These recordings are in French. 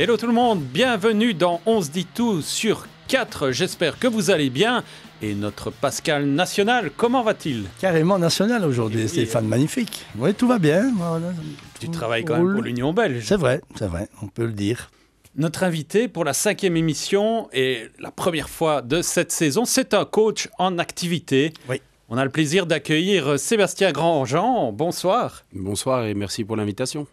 Hello tout le monde, bienvenue dans On se dit tout sur 4, j'espère que vous allez bien. Et notre Pascal National, comment va-t-il? Carrément national aujourd'hui, Stéphane, magnifique. Oui, tout va bien. Voilà. Tu travailles quand même pour l'Union belge. C'est vrai, on peut le dire. Notre invité pour la 5e émission et la première fois de cette saison, c'est un coach en activité. Oui. On a le plaisir d'accueillir Sébastien Grandjean. Bonsoir. Bonsoir et merci pour l'invitation.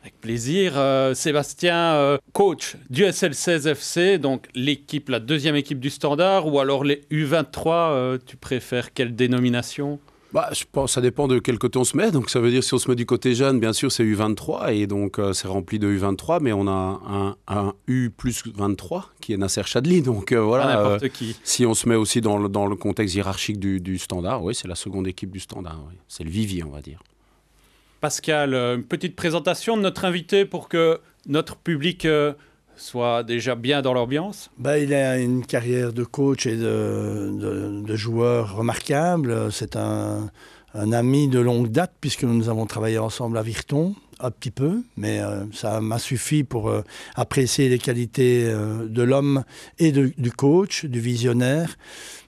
Avec plaisir. Sébastien, coach du SL16 FC, donc l'équipe, la deuxième équipe du Standard, ou alors les U23, tu préfères quelle dénomination? Je pense ça dépend de quel côté on se met. Donc ça veut dire si on se met du côté jeune, bien sûr c'est U23 et donc c'est rempli de U23, mais on a un U plus 23 qui est Nasser Chadli. Donc voilà. N'importe qui. Si on se met aussi dans le contexte hiérarchique du Standard, oui, c'est la seconde équipe du Standard. Oui. C'est le vivier, on va dire. Pascal, une petite présentation de notre invité pour que notre public soit déjà bien dans l'ambiance. Il a une carrière de coach et de joueur remarquable. C'est un ami de longue date puisque nous avons travaillé ensemble à Virton, un petit peu, mais ça m'a suffi pour apprécier les qualités de l'homme et du coach, du visionnaire.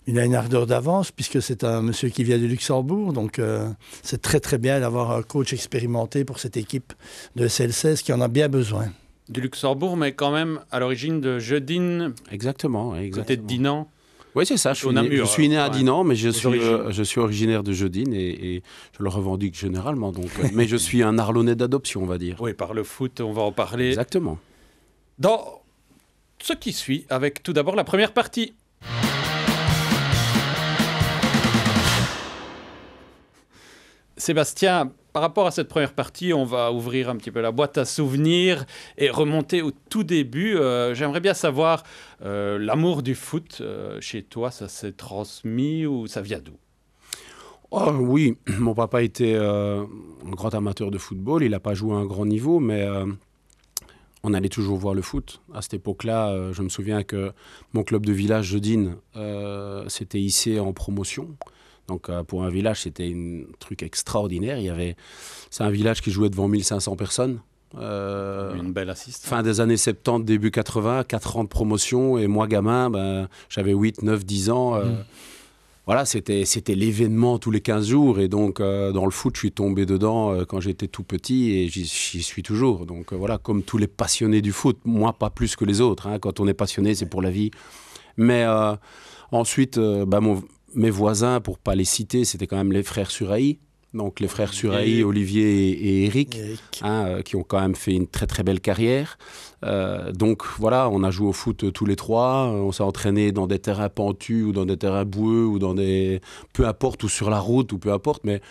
Il a une ardeur d'avance puisque c'est un monsieur qui vient du Luxembourg, donc c'est très très bien d'avoir un coach expérimenté pour cette équipe de SL16 qui en a bien besoin. Du Luxembourg, mais quand même à l'origine de Jeudine. Exactement. Côté de Dinan. Oui, c'est ça. Je suis né à Dinan, mais je suis originaire de Jeudine et je le revendique généralement. Donc, mais je suis un Arlonnais d'adoption, on va dire. Oui, par le foot, on va en parler. Exactement. Dans ce qui suit, avec tout d'abord la première partie. Sébastien, par rapport à cette première partie, on va ouvrir un petit peu la boîte à souvenirs et remonter au tout début. J'aimerais bien savoir, l'amour du foot, chez toi, ça s'est transmis ou ça vient d'où? Oui, mon papa était un grand amateur de football. Il n'a pas joué à un grand niveau, mais on allait toujours voir le foot. À cette époque-là, je me souviens que mon club de village, Jeudine, s'était hissé en promotion. Donc pour un village, c'était un truc extraordinaire. C'est un village qui jouait devant 1500 personnes. Une belle assistance. Fin des années 70, début 80, 4 ans de promotion. Et moi, gamin, j'avais 8, 9, 10 ans. Voilà, c'était l'événement tous les 15 jours. Et donc, dans le foot, je suis tombé dedans quand j'étais tout petit et j'y suis toujours. Donc voilà, comme tous les passionnés du foot, moi, pas plus que les autres. Hein. Quand on est passionné, c'est pour la vie. Mais ensuite, mes voisins, pour ne pas les citer, c'était quand même les frères Suraï. Donc les frères Suraï, Olivier et Eric. Qui ont quand même fait une très très belle carrière. Donc voilà, on a joué au foot tous les trois. On s'est entraîné dans des terrains pentus ou dans des terrains boueux ou dans des... peu importe, ou sur la route ou peu importe. Mais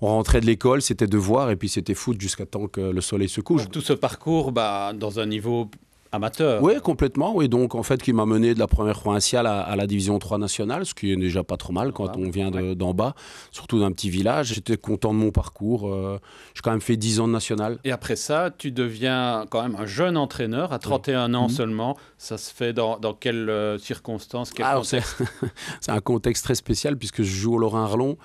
on rentrait de l'école, c'était devoir et puis c'était foot jusqu'à temps que le soleil se couche. Donc, tout ce parcours dans un niveau... amateur. Oui, complètement. Oui. Donc, en fait, qui m'a mené de la première provinciale à la division 3 nationale, ce qui est déjà pas trop mal quand on vient d'en bas, surtout d'un petit village. J'étais content de mon parcours. J'ai quand même fait 10 ans de national. Et après ça, tu deviens quand même un jeune entraîneur, à 31 ans seulement. Ça se fait dans quelles circonstances, quel contexte? C'est un contexte très spécial puisque je joue au Lorrain-Arlon.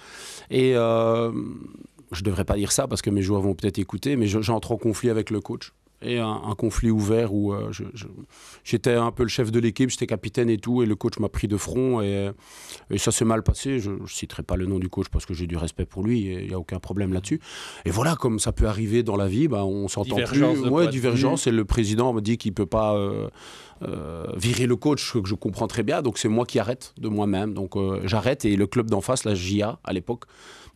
Et je ne devrais pas dire ça parce que mes joueurs vont peut-être écouter, mais j'entre en conflit avec le coach. Et un conflit ouvert où j'étais un peu le chef de l'équipe, j'étais capitaine et tout, et le coach m'a pris de front et ça s'est mal passé. Je ne citerai pas le nom du coach parce que j'ai du respect pour lui, il n'y a aucun problème là-dessus. Et voilà, comme ça peut arriver dans la vie, on s'entend plus. Divergence, et le président me dit qu'il ne peut pas virer le coach, que je comprends très bien, donc c'est moi qui arrête de moi-même. Donc j'arrête et le club d'en face, la JA à l'époque,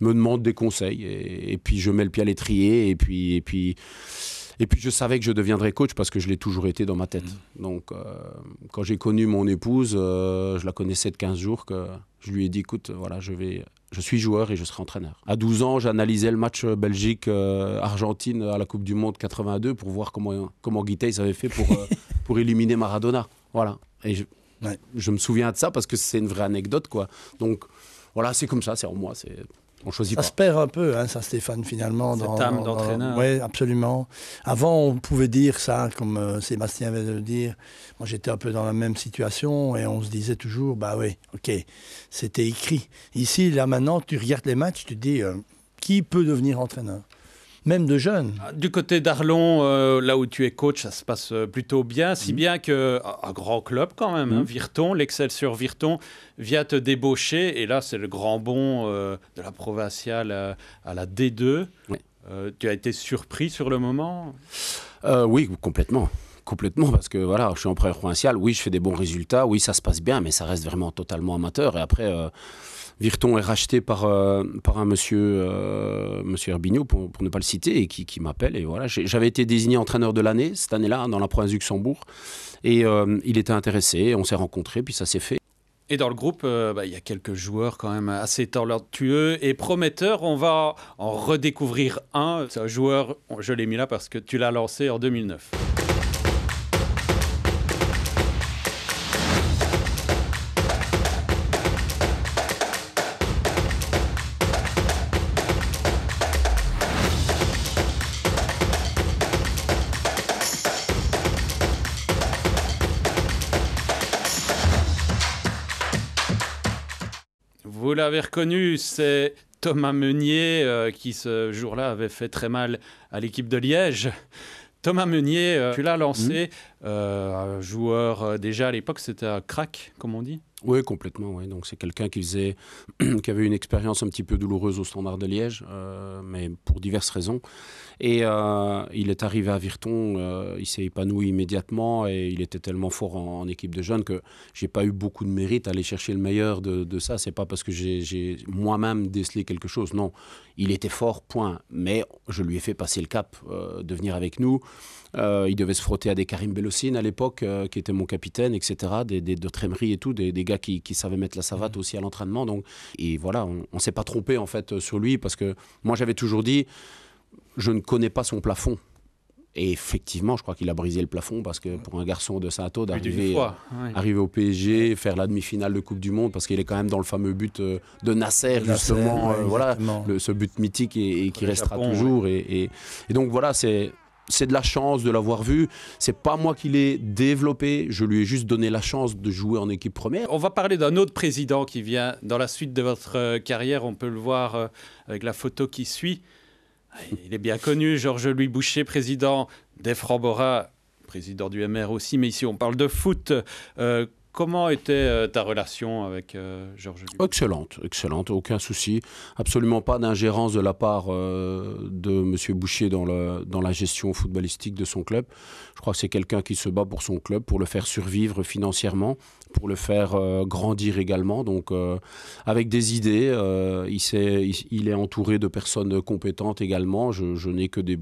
me demande des conseils et puis je mets le pied à l'étrier et puis je savais que je deviendrais coach parce que je l'ai toujours été dans ma tête. Donc, quand j'ai connu mon épouse, je la connaissais de 15 jours, que je lui ai dit, écoute, voilà, je suis joueur et je serai entraîneur. À 12 ans, j'analysais le match Belgique-Argentine à la Coupe du Monde 82 pour voir comment Guitaïs avait fait pour éliminer Maradona. Voilà. Et je me souviens de ça parce que c'est une vraie anecdote, quoi. Donc, voilà, c'est comme ça, c'est en moi, on choisit pas. Ça se perd un peu, ça, Stéphane, finalement. Cette âme d'entraîneur. Oui, absolument. Avant, on pouvait dire ça, comme Sébastien vient de le dire. Moi, j'étais un peu dans la même situation et on se disait toujours, oui, ok, c'était écrit. Ici, là, maintenant, tu regardes les matchs, tu te dis, qui peut devenir entraîneur? même de jeunes. Du côté d'Arlon, là où tu es coach, ça se passe plutôt bien, si bien qu'un grand club quand même, hein, Virton, l'Excelsior Virton, vient te débaucher, et là c'est le grand bond de la provinciale à la D2. Oui. Tu as été surpris sur le moment? Oui, complètement. Complètement, parce que voilà, je suis en première provinciale, oui, je fais des bons résultats, oui, ça se passe bien, mais ça reste vraiment totalement amateur. Et après, Virton est racheté par un monsieur Herbigno, pour ne pas le citer, et qui m'appelle. Et voilà, j'avais été désigné entraîneur de l'année cette année-là, dans la province du Luxembourg. Et il était intéressé, on s'est rencontrés, puis ça s'est fait. Et dans le groupe, il y a quelques joueurs quand même assez talentueux et prometteurs. On va en redécouvrir un. C'est un joueur, je l'ai mis là parce que tu l'as lancé en 2009. Vous l'avez reconnu, c'est Thomas Meunier qui ce jour-là avait fait très mal à l'équipe de Liège. Thomas Meunier, tu l'as lancé, un joueur déjà à l'époque, c'était un crack, comme on dit. Oui, complètement. Ouais. Donc c'est quelqu'un qui avait une expérience un petit peu douloureuse au Standard de Liège, mais pour diverses raisons. Et il est arrivé à Virton, il s'est épanoui immédiatement et il était tellement fort en équipe de jeunes que j'ai pas eu beaucoup de mérite à aller chercher le meilleur de ça. C'est pas parce que j'ai moi-même décelé quelque chose. Non, il était fort, point. Mais je lui ai fait passer le cap de venir avec nous. Il devait se frotter à des Karim Bellocine à l'époque, qui était mon capitaine, etc., de Trémery et tout, des gars qui savaient mettre la savate aussi à l'entraînement. Donc, et voilà, on ne s'est pas trompé en fait sur lui, parce que moi j'avais toujours dit, je ne connais pas son plafond. Et effectivement, je crois qu'il a brisé le plafond, parce que pour un garçon de Saint-Aude, arriver au PSG, faire la demi-finale de Coupe du Monde, parce qu'il est quand même dans le fameux but de Nasser, justement, voilà, ce but mythique et qui restera toujours. Et donc voilà, c'est de la chance de l'avoir vu. C'est pas moi qui l'ai développé, je lui ai juste donné la chance de jouer en équipe première. On va parler d'un autre président qui vient dans la suite de votre carrière. On peut le voir avec la photo qui suit. Il est bien connu, Georges-Louis Boucher, président des Francs-Borins, président du MR aussi, mais ici on parle de foot. Comment était ta relation avec Georges-Louis? Excellente, aucun souci. Absolument pas d'ingérence de la part de M. Boucher dans la gestion footballistique de son club. Je crois que c'est quelqu'un qui se bat pour son club, pour le faire survivre financièrement, pour le faire grandir également. Donc, avec des idées, il est entouré de personnes compétentes également. Je n'ai que des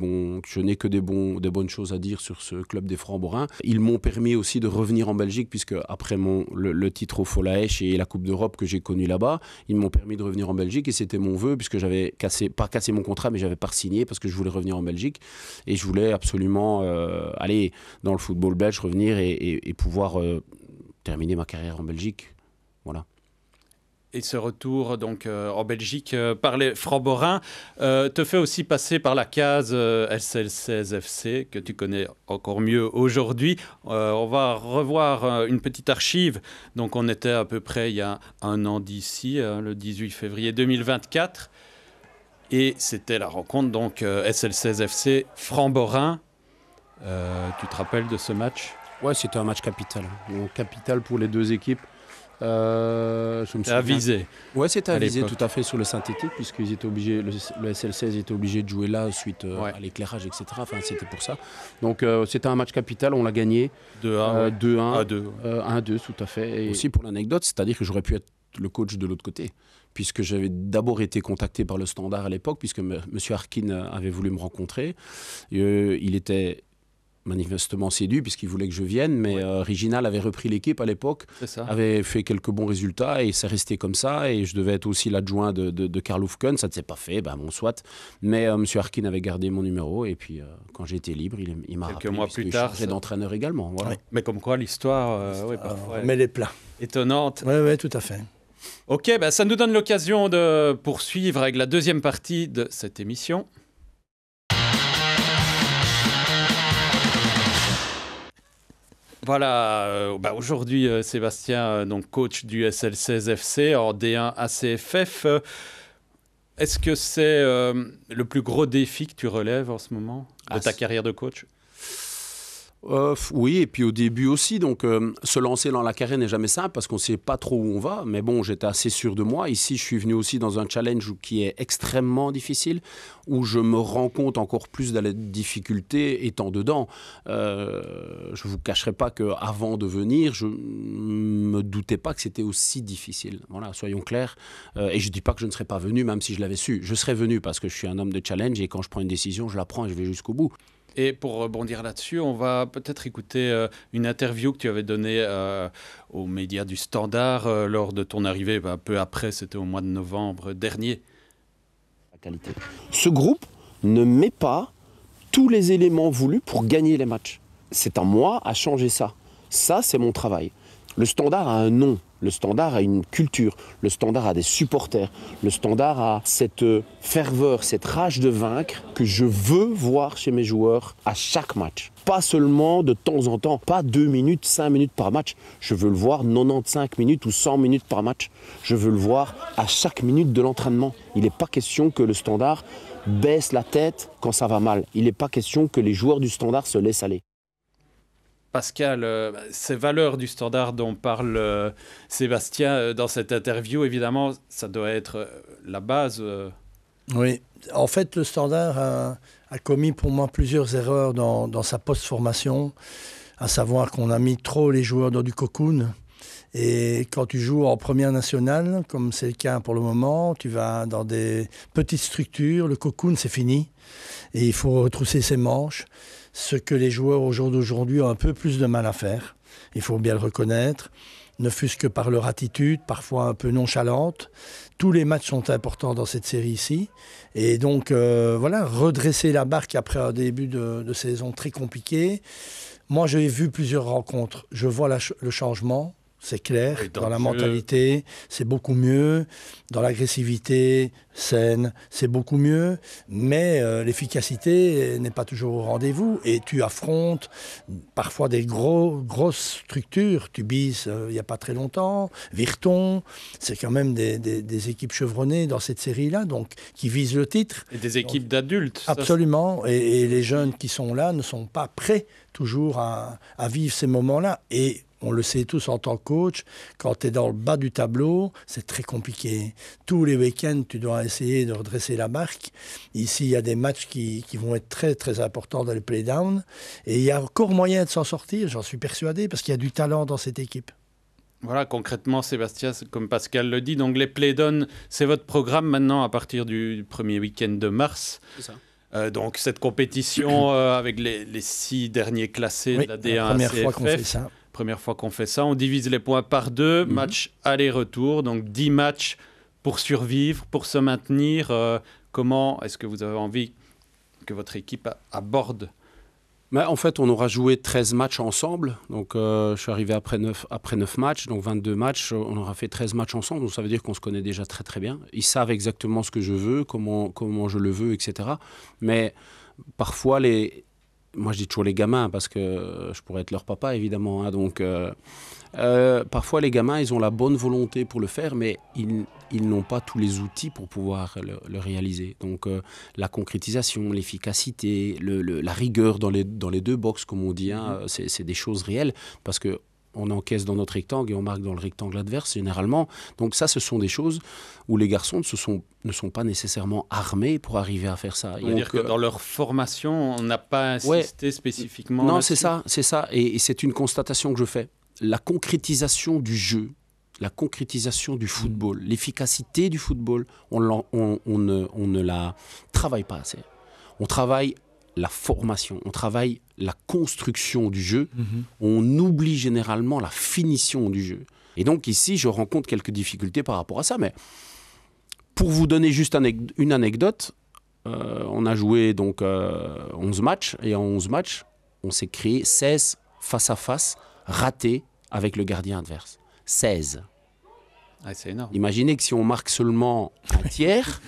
bonnes choses à dire sur ce club des Francs-Borins. Ils m'ont permis aussi de revenir en Belgique, puisque après le titre au Folaèche et la Coupe d'Europe que j'ai connue là-bas, ils m'ont permis de revenir en Belgique, et c'était mon vœu, puisque j'avais pas cassé mon contrat, mais j'avais pas signé, parce que je voulais revenir en Belgique, et je voulais absolument aller dans le football belge, revenir et pouvoir terminer ma carrière en Belgique. Voilà. Et ce retour donc en Belgique par les Francs-Borins te fait aussi passer par la case SL16 FC, que tu connais encore mieux aujourd'hui. On va revoir une petite archive. Donc on était à peu près il y a un an d'ici, le 18 février 2024. Et c'était la rencontre donc SL16 FC Francs-Borins. Tu te rappelles de ce match? Ouais, c'était un match capital. Donc, capital pour les deux équipes. C'était avisé. Ouais, c'était avisé tout à fait sur le synthétique, puisqu'ils étaient obligés, le SL16 était obligé de jouer là suite à l'éclairage, etc. Enfin, c'était pour ça. Donc c'était un match capital, on l'a gagné 2-1, 1-2, tout à fait. Et aussi pour l'anecdote, c'est-à-dire que j'aurais pu être le coach de l'autre côté, puisque j'avais d'abord été contacté par le Standard à l'époque, puisque M. Harkin avait voulu me rencontrer. Il était manifestement séduit, puisqu'il voulait que je vienne, mais Riginal avait repris l'équipe à l'époque, avait fait quelques bons résultats, et c'est resté comme ça, et je devais être aussi l'adjoint de Karl Hufken. Ça ne s'est pas fait, bon soit, mais M. Harkin avait gardé mon numéro, et puis quand j'ai été libre, il m'a rappelé, quelques mois plus tard, d'entraîneur également. Voilà. Ouais. Mais comme quoi l'histoire parfois met les plats. Étonnante. Oui, tout à fait. Ok, ça nous donne l'occasion de poursuivre avec la deuxième partie de cette émission. Voilà, aujourd'hui Sébastien, donc coach du SL16 FC en D1 ACFF. Est-ce que c'est le plus gros défi que tu relèves en ce moment de ta carrière de coach? Oui, et puis au début aussi, donc se lancer dans la carrière n'est jamais simple parce qu'on ne sait pas trop où on va, mais bon, j'étais assez sûr de moi. Ici, je suis venu aussi dans un challenge qui est extrêmement difficile, où je me rends compte encore plus de la difficulté étant dedans. Je ne vous cacherai pas qu'avant de venir, je ne me doutais pas que c'était aussi difficile. Voilà, soyons clairs. Et je ne dis pas que je ne serais pas venu, même si je l'avais su. Je serais venu parce que je suis un homme de challenge et quand je prends une décision, je la prends et je vais jusqu'au bout. Et pour rebondir là-dessus, on va peut-être écouter une interview que tu avais donnée aux médias du Standard lors de ton arrivée, peu après, c'était au mois de novembre dernier. La qualité. Ce groupe ne met pas tous les éléments voulus pour gagner les matchs. C'est à moi à changer ça. Ça, c'est mon travail. Le Standard a un nom, le Standard a une culture, le Standard a des supporters, le Standard a cette ferveur, cette rage de vaincre que je veux voir chez mes joueurs à chaque match. Pas seulement de temps en temps, pas 2 minutes, 5 minutes par match. Je veux le voir 95 minutes ou 100 minutes par match. Je veux le voir à chaque minute de l'entraînement. Il n'est pas question que le Standard baisse la tête quand ça va mal. Il n'est pas question que les joueurs du Standard se laissent aller. Pascal, ces valeurs du Standard dont parle Sébastien dans cette interview, évidemment, ça doit être la base. Oui, en fait, le Standard a commis pour moi plusieurs erreurs dans sa post-formation, à savoir qu'on a mis trop les joueurs dans du cocoon. Et quand tu joues en première nationale, comme c'est le cas pour le moment, tu vas dans des petites structures, le cocoon c'est fini, et il faut retrousser ses manches. Ce que les joueurs au jour d'aujourd'hui ont un peu plus de mal à faire, il faut bien le reconnaître, ne fût-ce que par leur attitude, parfois un peu nonchalante. Tous les matchs sont importants dans cette série-ci. Et donc, voilà, redresser la barque après un début de saison très compliqué. Moi, j'ai vu plusieurs rencontres. Je vois le changement. C'est clair, dans la mentalité, c'est beaucoup mieux. Dans l'agressivité saine, c'est beaucoup mieux. Mais l'efficacité n'est pas toujours au rendez-vous. Et tu affrontes parfois des grosses structures. Tubize, il n'y a pas très longtemps. Virton, c'est quand même des équipes chevronnées dans cette série-là, donc qui visent le titre. Et des équipes d'adultes. Absolument. Et les jeunes qui sont là ne sont pas prêts toujours à vivre ces moments-là. Et on le sait tous en tant que coach, quand tu es dans le bas du tableau, c'est très compliqué. Tous les week-ends, tu dois essayer de redresser la barque. Ici, il y a des matchs qui vont être très, très importants dans les playdowns. Et il y a encore moyen de s'en sortir, j'en suis persuadé, parce qu'il y a du talent dans cette équipe. Voilà, concrètement, Sébastien, comme Pascal le dit, donc les playdowns, c'est votre programme maintenant à partir du premier week-end de mars. C'est ça. Donc cette compétition avec les 6 derniers classés de la D1 la première CFF. fois qu'on fait ça. Première fois qu'on fait ça, on divise les points par 2, match aller-retour, donc 10 matchs pour survivre, pour se maintenir. Comment est-ce que vous avez envie que votre équipe aborde? Mais en fait, on aura joué 13 matchs ensemble. Donc, je suis arrivé après 9 matchs, donc 22 matchs. On aura fait 13 matchs ensemble. Donc, ça veut dire qu'on se connaît déjà très, très bien. Ils savent exactement ce que je veux, comment je le veux, etc. Mais parfois, moi, je dis toujours les gamins parce que je pourrais être leur papa, évidemment. Hein, donc, parfois, les gamins, ils ont la bonne volonté pour le faire, mais ils n'ont pas tous les outils pour pouvoir le réaliser. Donc, la concrétisation, l'efficacité, la rigueur dans les 2 box, comme on dit, hein, c'est des choses réelles parce que on encaisse dans notre rectangle et on marque dans le rectangle adverse, généralement. Donc ça, ce sont des choses où les garçons ne sont pas nécessairement armés pour arriver à faire ça. On veut dire que dans leur formation, on n'a pas insisté spécifiquement Non, là-dessus. c'est ça. Et c'est une constatation que je fais. La concrétisation du jeu, la concrétisation du football, l'efficacité du football, on ne la travaille pas assez. On travaille la formation, on travaille la construction du jeu, on oublie généralement la finition du jeu. Et donc ici, je rencontre quelques difficultés par rapport à ça. Mais pour vous donner juste une anecdote, on a joué donc 11 matchs, et en 11 matchs, on s'est créé 16 face-à-face ratés avec le gardien adverse. 16. Ah, c'est énorme. Imaginez que si on marque seulement un tiers,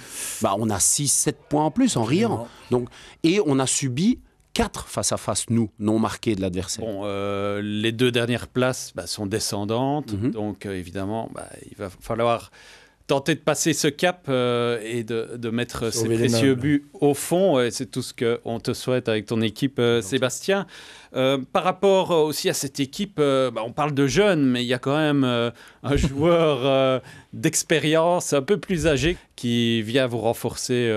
on a 6-7 points en plus en riant. Donc, et on a subi 4 face-à-face, nous, non marqués de l'adversaire. Bon, les 2 dernières places sont descendantes. Donc, évidemment, il va falloir tenter de passer ce cap et de mettre ces Sauver les précieux meubles. buts au fond. Et c'est tout ce qu'on te souhaite avec ton équipe, Sébastien. Par rapport aussi à cette équipe, on parle de jeunes, mais il y a quand même un joueur d'expérience un peu plus âgé qui vient vous renforcer.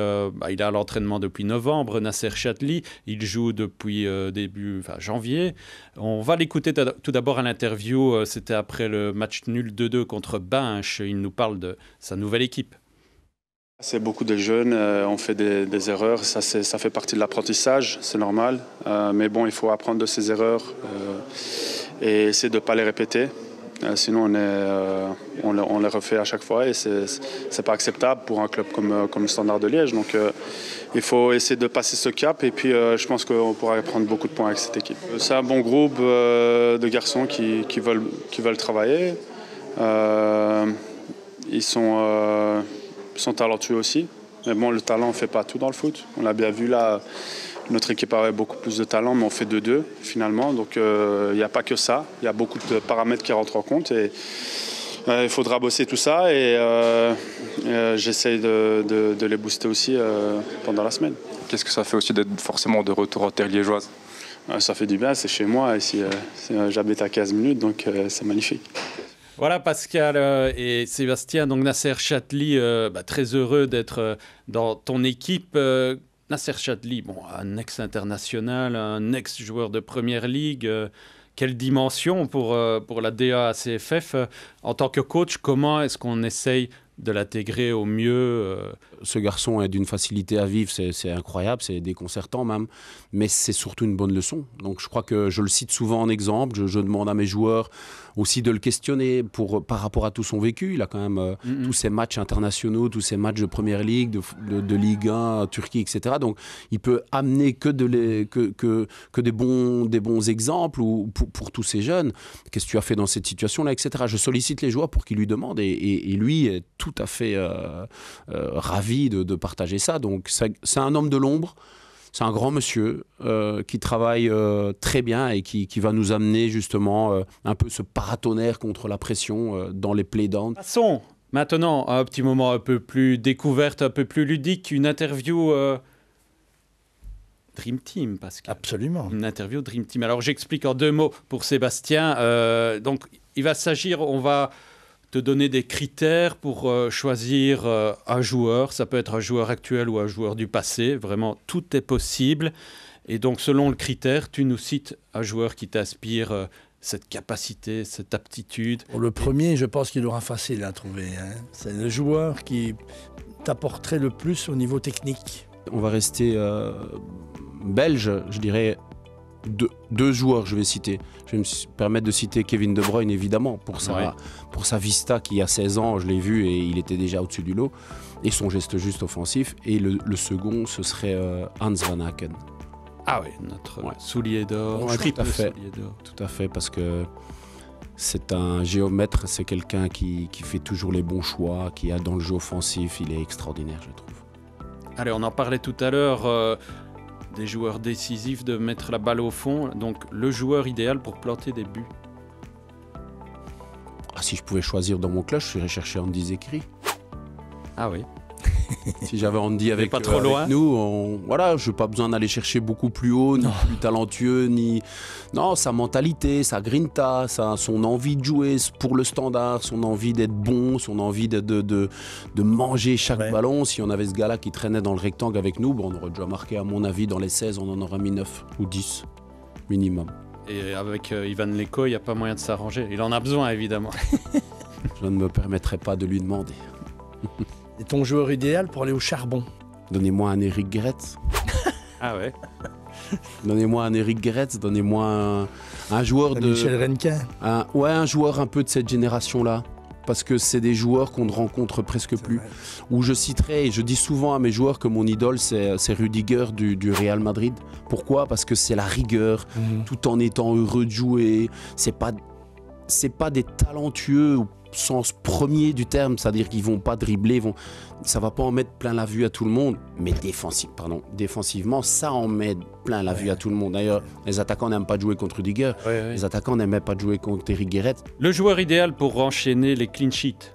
Il est à l'entraînement depuis novembre, Nasser Chadli. Il joue depuis début janvier. On va l'écouter tout d'abord à l'interview. C'était après le match nul 2-2 contre Binche. Il nous parle de sa nouvelle équipe. C'est beaucoup de jeunes, on fait des erreurs, ça fait partie de l'apprentissage, c'est normal. Mais bon, il faut apprendre de ces erreurs et essayer de ne pas les répéter. Sinon, on les refait à chaque fois et c'est pas acceptable pour un club comme le Standard de Liège. Donc, il faut essayer de passer ce cap et puis je pense qu'on pourra prendre beaucoup de points avec cette équipe. C'est un bon groupe de garçons qui veulent travailler. Ils sont talentueux aussi. Mais bon, le talent ne fait pas tout dans le foot. On l'a bien vu là, notre équipe avait beaucoup plus de talent, mais on fait 2-2 finalement. Donc il n'y a pas que ça. Il y a beaucoup de paramètres qui rentrent en compte. Et il faudra bosser tout ça. Et j'essaye de les booster aussi pendant la semaine. Qu'est-ce que ça fait aussi d'être forcément de retour en terre liégeoise? Ça fait du bien, c'est chez moi. Ici, j'habite à 15 minutes, donc c'est magnifique. Voilà Pascal et Sébastien, donc Nasser Chadli, très heureux d'être dans ton équipe. Nasser Chadli, un ex-international, un ex-joueur de Première Ligue. Quelle dimension pour la DACFF. En tant que coach, comment est-ce qu'on essaye de l'intégrer au mieux? Ce garçon est d'une facilité à vivre, c'est incroyable, c'est déconcertant même, mais c'est surtout une bonne leçon. Donc je crois que je le cite souvent en exemple, je demande à mes joueurs aussi de le questionner par rapport à tout son vécu. Il a quand même tous ces matchs internationaux, tous ces matchs de Première Ligue, de Ligue 1, Turquie, etc. Donc il peut amener que des bons exemples pour tous ces jeunes. Qu'est-ce que tu as fait dans cette situation-là, etc. Je sollicite les joueurs pour qu'ils lui demandent et lui est tout à fait ravi de partager ça. Donc c'est un homme de l'ombre. C'est un grand monsieur qui travaille très bien et qui va nous amener justement un peu ce paratonnerre contre la pression dans les playdowns. Passons maintenant à un petit moment un peu plus découverte, un peu plus ludique, une interview Dream Team, Pascal. Absolument. Une interview Dream Team. Alors j'explique en 2 mots pour Sébastien. Donc il va s'agir, on va te donner des critères pour choisir un joueur. Ça peut être un joueur actuel ou un joueur du passé. Vraiment, tout est possible. Et donc, selon le critère, tu nous cites un joueur qui t'inspire cette capacité, cette aptitude. Pour le premier, je pense qu'il aura facile à trouver. C'est le joueur qui t'apporterait le plus au niveau technique. On va rester belge, je dirais. Deux joueurs, je vais citer. Je vais me permettre de citer Kevin De Bruyne, évidemment, pour sa vista qui a 16 ans, je l'ai vu, et il était déjà au-dessus du lot, et son geste juste offensif. Et le second, ce serait Hans Van Aken. Ah oui, notre soulier d'or, triple soulier d'or. Tout à fait, parce que c'est un géomètre, c'est quelqu'un qui fait toujours les bons choix, qui a dans le jeu offensif, il est extraordinaire, je trouve. Allez, on en parlait tout à l'heure, des joueurs décisifs, de mettre la balle au fond. Donc, le joueur idéal pour planter des buts. Si je pouvais choisir dans mon clutch, j'irais chercher Andy Zekri. Ah oui. Si j'avais Andy avec nous, je n'ai pas besoin d'aller chercher beaucoup plus haut, ni plus talentueux, sa mentalité, sa grinta, son envie de jouer pour le Standard, son envie d'être bon, son envie de manger chaque ballon. Si on avait ce gars-là qui traînait dans le rectangle avec nous, on aurait déjà marqué, à mon avis, dans les 16, on en aurait mis 9 ou 10 minimum. Et avec Ivan Leko, il n'y a pas moyen de s'arranger. Il en a besoin, évidemment. Je ne me permettrai pas de lui demander. Et ton joueur idéal pour aller au charbon? Donnez-moi un Eric Gerets. Ah ouais. Donnez-moi un Eric Gerets, donnez-moi un joueur de... Michel Renquin. Un joueur un peu de cette génération-là. Parce que c'est des joueurs qu'on ne rencontre presque plus. Où je citerai, et je dis souvent à mes joueurs que mon idole, c'est Rudiger du Real Madrid. Pourquoi? Parce que c'est la rigueur, tout en étant heureux de jouer. C'est pas des talentueux au sens premier du terme, c'est-à-dire qu'ils vont pas dribbler, ça va pas en mettre plein la vue à tout le monde, mais défensivement, ça en met plein la vue à tout le monde. D'ailleurs, les attaquants n'aiment pas jouer contre Rudiger, les attaquants n'aiment pas jouer contre Eric Gerets. Le joueur idéal pour enchaîner les clean sheets?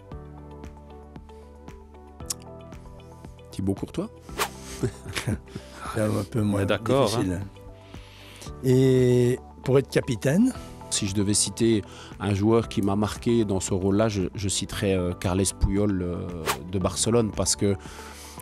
Thibaut Courtois. C'est un peu moins d'accord, difficile. Et pour être capitaine, Si je devais citer un joueur qui m'a marqué dans ce rôle-là, je citerais Carles Puyol de Barcelone, parce que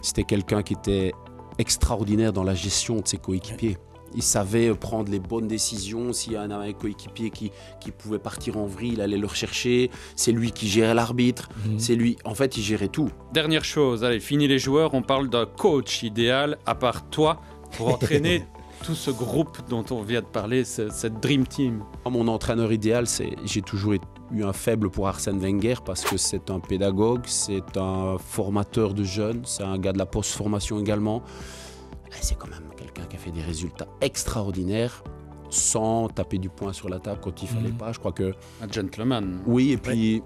c'était quelqu'un qui était extraordinaire dans la gestion de ses coéquipiers. Il savait prendre les bonnes décisions. S'il y a un coéquipier qui pouvait partir en vrille, il allait le rechercher. C'est lui qui gérait l'arbitre. C'est lui. En fait, il gérait tout. Dernière chose, allez, fini les joueurs, on parle d'un coach idéal, à part toi, pour entraîner tout ce groupe dont on vient de parler, cette Dream Team. Mon entraîneur idéal, j'ai toujours eu un faible pour Arsène Wenger, parce que c'est un pédagogue, c'est un formateur de jeunes, c'est un gars de la post-formation également. Et c'est quand même quelqu'un qui a fait des résultats extraordinaires sans taper du poing sur la table quand il fallait pas. Je crois que Un gentleman. oui, et puis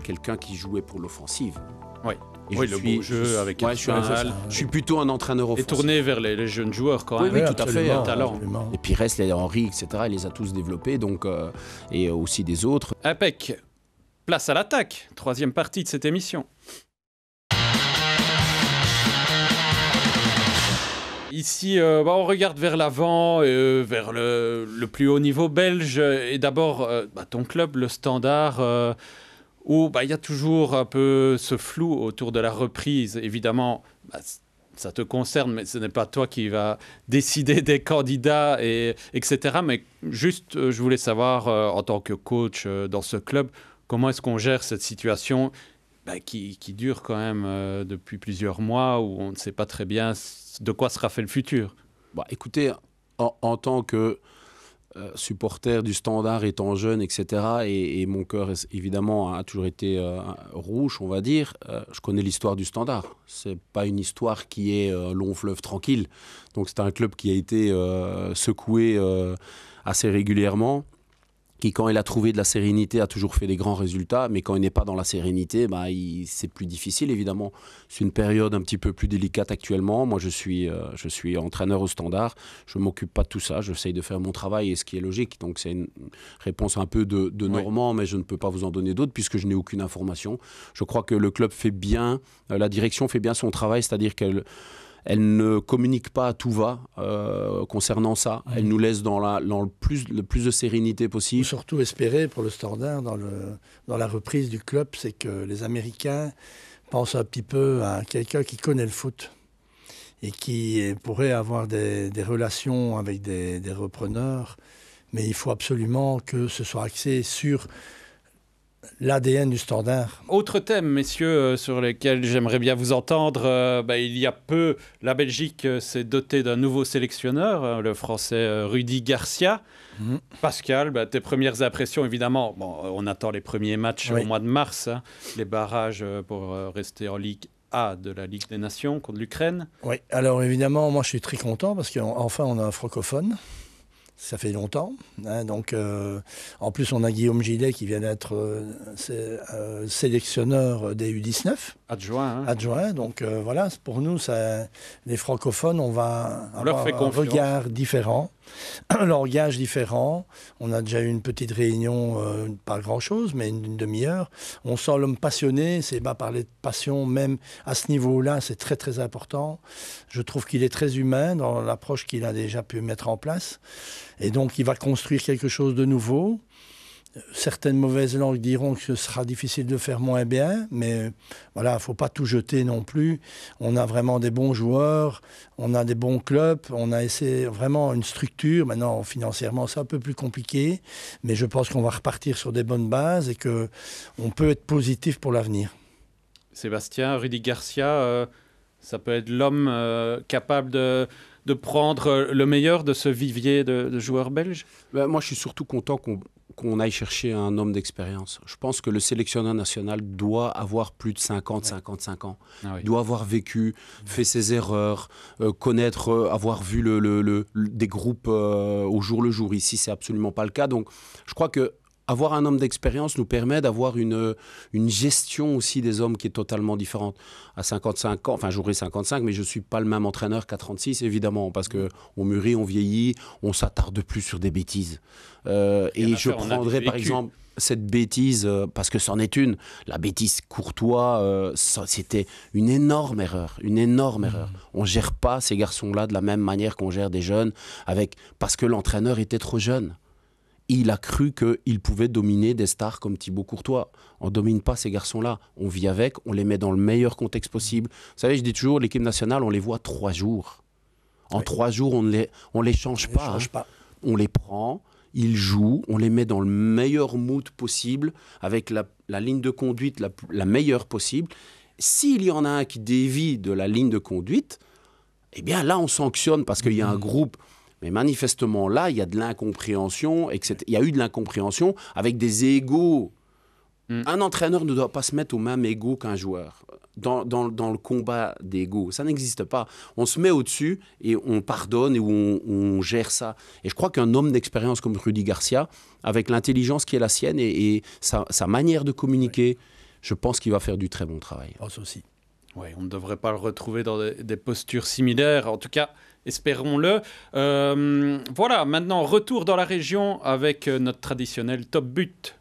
quelqu'un qui jouait pour l'offensive. Oui. Et Oui, je le suis- beau jeu avec ouais, je suis un- Arsenal. je suis plutôt un entraîneur Et offensif. tourné vers les jeunes joueurs quand Oui, même. oui, tout à fait, absolument, un talent. absolument. Et puis reste les Henry, etc. Il les a tous développés, donc et aussi des autres. Impec. Place à l'attaque. Troisième partie de cette émission. Ici, on regarde vers l'avant, vers le plus haut niveau belge. Et d'abord, ton club, le Standard, où il y a toujours un peu ce flou autour de la reprise. Évidemment, ça te concerne, mais ce n'est pas toi qui vas décider des candidats, etc. Mais juste, je voulais savoir, en tant que coach dans ce club, comment est-ce qu'on gère cette situation qui dure quand même depuis plusieurs mois, où on ne sait pas très bien de quoi sera fait le futur. Écoutez, en tant que supporter du Standard, étant jeune, etc., et mon cœur, évidemment, a toujours été rouge, on va dire, je connais l'histoire du Standard. C'est pas une histoire qui est long fleuve tranquille. Donc c'est un club qui a été secoué assez régulièrement, qui, quand il a trouvé de la sérénité, a toujours fait des grands résultats, mais quand il n'est pas dans la sérénité, c'est plus difficile, évidemment. C'est une période un petit peu plus délicate actuellement. Moi, je suis entraîneur au Standard. Je ne m'occupe pas de tout ça. J'essaye de faire mon travail, et ce qui est logique. Donc, c'est une réponse un peu de Normand, mais je ne peux pas vous en donner d'autres, puisque je n'ai aucune information. Je crois que le club fait bien, la direction fait bien son travail, c'est-à-dire qu'elle ne communique pas à tout va concernant ça. Elle nous laisse dans le plus de sérénité Il faut possible. surtout espérer pour le Standard dans la reprise du club, c'est que les Américains pensent un petit peu à quelqu'un qui connaît le foot et qui pourrait avoir des relations avec des repreneurs. Mais il faut absolument que ce soit axé sur l'ADN du Standard. Autre thème, messieurs, sur lesquels j'aimerais bien vous entendre. Il y a peu, la Belgique s'est dotée d'un nouveau sélectionneur, le Français Rudy Garcia. Pascal, tes premières impressions, évidemment, on attend les premiers matchs au mois de mars, les barrages pour rester en Ligue A de la Ligue des Nations contre l'Ukraine. Oui, alors évidemment, moi je suis très content parce qu'enfin on a un francophone. Ça fait longtemps. Donc, en plus, on a Guillaume Gillet qui vient d'être sélectionneur des U19. Adjoint. Donc, voilà, pour nous, les francophones, on va avoir un regard différent. Un langage différent. On a déjà eu une petite réunion, pas grand-chose, mais une demi-heure. On sent l'homme passionné. C'est parler de passion, même à ce niveau-là, c'est très, très important. Je trouve qu'il est très humain dans l'approche qu'il a déjà pu mettre en place. Et donc, il va construire quelque chose de nouveau. Certaines mauvaises langues diront que ce sera difficile de faire moins bien, mais voilà, il ne faut pas tout jeter non plus. On a vraiment des bons joueurs, on a des bons clubs, on a essayé vraiment une structure. Maintenant, financièrement, c'est un peu plus compliqué, mais je pense qu'on va repartir sur des bonnes bases et qu'on peut être positif pour l'avenir. Sébastien, Rudy Garcia, ça peut être l'homme capable de prendre le meilleur de ce vivier de joueurs belges? Moi, je suis surtout content qu'on aille chercher un homme d'expérience. Je pense que le sélectionneur national doit avoir plus de 55 ans. Il doit avoir vécu, fait ses erreurs, connaître, avoir vu des groupes au jour le jour. Ici, c'est absolument pas le cas. Donc, je crois que avoir un homme d'expérience nous permet d'avoir une gestion aussi des hommes qui est totalement différente. À 55 ans, enfin j'aurai 55, mais je ne suis pas le même entraîneur qu'à 36, évidemment, parce qu'on mûrit, on vieillit, on s'attarde plus sur des bêtises. Et je prendrais par exemple cette bêtise, parce que c'en est une, la bêtise Courtois, c'était une énorme erreur, On ne gère pas ces garçons-là de la même manière qu'on gère des jeunes, parce que l'entraîneur était trop jeune. Il a cru qu'il pouvait dominer des stars comme Thibaut Courtois. On ne domine pas ces garçons-là. On vit avec, on les met dans le meilleur contexte possible. Vous savez, je dis toujours, l'équipe nationale, on les voit 3 jours. En 3 jours, on ne les change pas. On les prend, ils jouent, on les met dans le meilleur mood possible, avec la ligne de conduite la meilleure possible. S'il y en a un qui dévie de la ligne de conduite, eh bien là, on sanctionne parce qu'il y a un groupe. Mais manifestement, là, il y a de l'incompréhension, etc. Il y a eu de l'incompréhension avec des égos. Un entraîneur ne doit pas se mettre au même égo qu'un joueur. Dans le combat d'ego, ça n'existe pas. On se met au-dessus et on pardonne et on gère ça. Et je crois qu'un homme d'expérience comme Rudy Garcia, avec l'intelligence qui est la sienne et sa manière de communiquer, je pense qu'il va faire du très bon travail. Je pense aussi. Oui, on ne devrait pas le retrouver dans des postures similaires. En tout cas, espérons-le. Voilà, maintenant, retour dans la région avec notre traditionnel top but.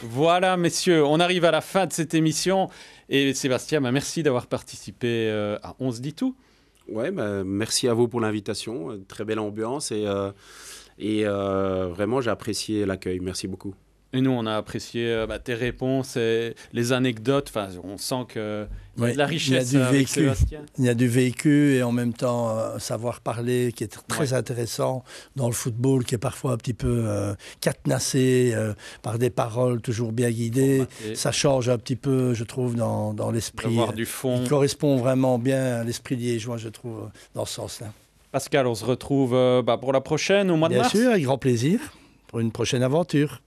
Voilà, messieurs, on arrive à la fin de cette émission. Et Sébastien, merci d'avoir participé à On se dit tout. Ouais, merci à vous pour l'invitation. Très belle ambiance et vraiment, j'ai apprécié l'accueil. Merci beaucoup. Et nous, on a apprécié tes réponses et les anecdotes. Enfin, on sent que y a de la richesse avec Sébastien. Il y a du vécu et en même temps savoir parler qui est très intéressant dans le football, qui est parfois un petit peu cadenassé par des paroles toujours bien guidées. Ça change un petit peu, je trouve, dans l'esprit. D'avoir du fond. Il correspond vraiment bien à l'esprit liégeois, je trouve, dans ce sens-là. Pascal, on se retrouve pour la prochaine, au mois de mars. Bien sûr, avec grand plaisir, pour une prochaine aventure.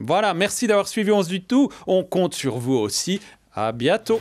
Voilà, merci d'avoir suivi On se dit tout. On compte sur vous aussi. À bientôt.